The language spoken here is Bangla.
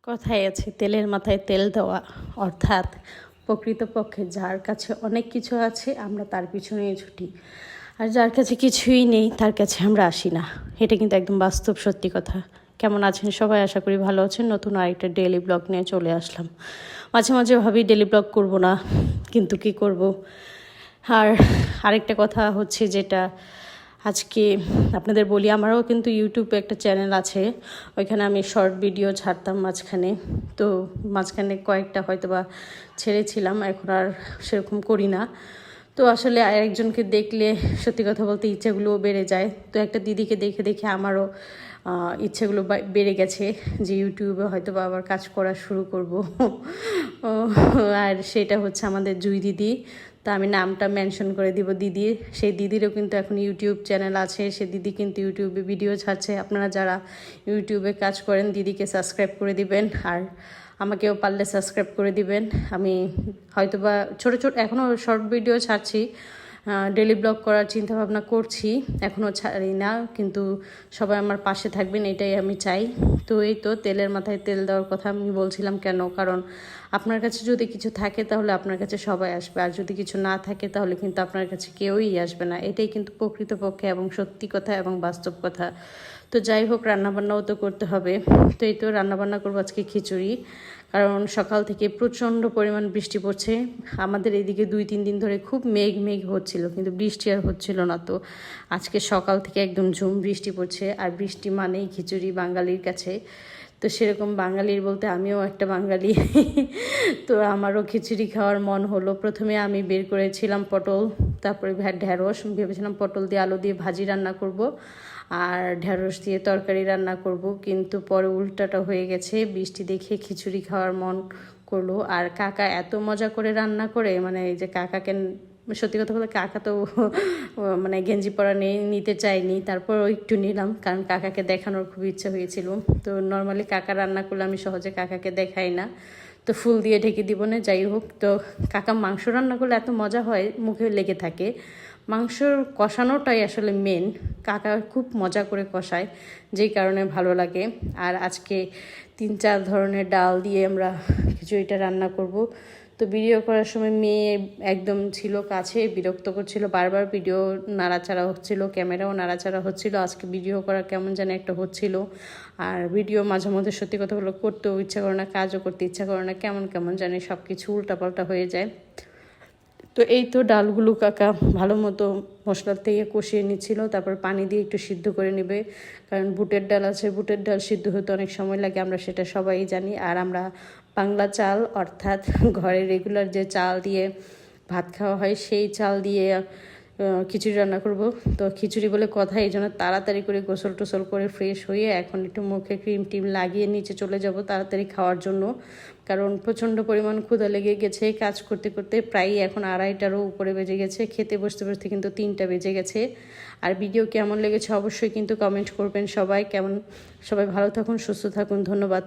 কথায় আছে তেলের মাথায় তেল দেওয়া, অর্থাৎ প্রকৃতপক্ষে যার কাছে অনেক কিছু আছে আমরা তার পিছনেই ছুটি, আর যার কাছে কিছুই নেই তার কাছে আমরা আসি না। এটা কিন্তু একদম বাস্তব সত্যি কথা। কেমন আছেন সবাই? আশা করি ভালো আছেন। নতুন আরেকটা ডেইলি ব্লগ নিয়ে চলে আসলাম। মাঝে মাঝে ভাবি ডেইলি ব্লগ করব না, কিন্তু কি করব। আর আরেকটা কথা হচ্ছে যেটা আজকে আপনাদের বলি, আমারও কিন্তু ইউটিউবে একটা চ্যানেল আছে, ওইখানে আমি শর্ট ভিডিও ছাড়তাম মাঝখানে। তো মাঝখানে কয়েকটা হয়তো বা ছেড়েছিলাম, এখন আর সেরকম করি না। তো আসলে আরেকজনকে দেখলে সত্যি কথা বলতে ইচ্ছেগুলোও বেড়ে যায়। তো একটা দিদিকে দেখে দেখে আমারও ইচ্ছেগুলো বেড়ে গেছে যে ইউটিউবে হয়তো বা আবার কাজ করা শুরু করব। আর সেটা হচ্ছে আমাদের জুই দিদি। তা আমি নামটা মেনশন করে দিব দিদির। সেই দিদিরও কিন্তু এখন ইউটিউব চ্যানেল আছে, সে দিদি কিন্তু ইউটিউবে ভিডিও ছাড়ছে। আপনারা যারা ইউটিউবে কাজ করেন দিদিকে সাবস্ক্রাইব করে দিবেন, আর আমাকেও পারলে সাবস্ক্রাইব করে দিবেন। আমি হয়তো বা ছোটো ছোটো এখনও শর্ট ভিডিও ছাড়ছি, ডেলি ব্লগ করার চিন্তা ভাবনা করছি, এখনও ছাড়ি না, কিন্তু সবাই আমার পাশে থাকবেন এটাই আমি চাই। তো এই তো তেলের মাথায় তেল দেওয়ার কথা আমি বলছিলাম কেন, কারণ আপনার কাছে যদি কিছু থাকে তাহলে আপনার কাছে সবাই আসবে, আর যদি কিছু না থাকে তাহলে কিন্তু আপনার কাছে কেউই আসবে না। এটাই কিন্তু প্রকৃতপক্ষে এবং সত্যি কথা এবং বাস্তব কথা। তো যাই হোক, রান্নাবান্নাও তো করতে হবে। তো এই তো রান্নাবান্না করবো আজকে খিচুড়ি, কারণ সকাল থেকে প্রচণ্ড পরিমাণ বৃষ্টি পড়ছে আমাদের এদিকে। 2-3 দিন ধরে খুব মেঘ মেঘ হচ্ছিল, কিন্তু বৃষ্টি আর হচ্ছিল না। তো আজকে সকাল থেকে একদম ঝুম বৃষ্টি পড়ছে, আর বৃষ্টি মানেই খিচুড়ি বাঙালির কাছে। তো সেরকম বাঙালির বলতে আমিও একটা বাঙালি। তো আমারও খিচুড়ি খাওয়ার মন হলো। প্রথমে আমি বের করেছিলাম পটল, তারপরে ঢ্যাঁড়স, ভেবেছিলাম পটল দিয়ে আলু দিয়ে ভাজি রান্না করব, আর ঢ্যাঁড়স দিয়ে তরকারি রান্না করব, কিন্তু পরে উল্টাটা হয়ে গেছে। বৃষ্টি দেখে খিচুড়ি খাওয়ার মন করলো। আর কাকা এত মজা করে রান্না করে, মানে এই যে কাকাকে সত্যি কথা বলতে কাকা তো মানে গেঞ্জি পরা নিতে চাইনি, তারপর একটু নিলাম, কারণ কাকাকে দেখানোর খুব ইচ্ছা হয়েছিল। তো নর্মালি কাকা রান্না করলে আমি সহজে কাকাকে দেখাই না, তো ফুল দিয়ে ঢেকে দিব না। যাই হোক, তো কাকা মাংস রান্না করলে এত মজা হয়, মুখে লেগে থাকে। মাংসর কষানোটাই আসলে মেন, কাকা খুব মজা করে কষায়, যেই কারণে ভালো লাগে। আর আজকে 3-4 ধরনের ডাল দিয়ে আমরা খিচুড়িটা রান্না করব। তো ভিডিও করার সময় মেয়ে একদম ছিল কাছে, বিরক্ত করছিল, বারবার ভিডিও নাড়াচাড়া হচ্ছিল, ক্যামেরাও নাড়াচাড়া হচ্ছিল। আজকে ভিডিও করা কেমন যেন একটা হচ্ছিল, আর ভিডিও মাঝে মধ্যে সত্যি কথা হলো করতেও ইচ্ছা করে না, কাজও করতে ইচ্ছা করে না, কেমন কেমন জানি সব কিছু উল্টাপাল্টা হয়ে যায়। তো এই তো ডালগুলো কাকা ভালো মতো মশলার থেকে কষিয়ে নিচ্ছিল, তারপর পানি দিয়ে একটু সিদ্ধ করে নেবে, কারণ বুটের ডাল আছে, বুটের ডাল সিদ্ধ হতে অনেক সময় লাগে, আমরা সেটা সবাই জানি। আর আমরা বাংলা চাল, অর্থাৎ ঘরে রেগুলার যে চাল দিয়ে ভাত খাওয়া হয় সেই চাল দিয়ে খিচুড়ি রান্না করব। তো খিচুড়ি বলে কথা, এই জন্য তাড়াতাড়ি করে গোসল টোসল করে ফ্রেশ হয়ে এখন একটু মুখে ক্রিম টিম লাগিয়ে নিচে চলে যাব তাড়াতাড়ি খাওয়ার জন্য, কারণ প্রচণ্ড পরিমাণ ক্ষুধা লেগে গেছে। কাজ করতে করতে প্রায় এখন 2:30টারও উপরে বেজে গেছে, খেতে বসতে বসতে কিন্তু 3টা বেজে গেছে। আর ভিডিও কেমন লেগেছে অবশ্যই কিন্তু কমেন্ট করবেন সবাই। সবাই ভালো থাকুন, সুস্থ থাকুন, ধন্যবাদ।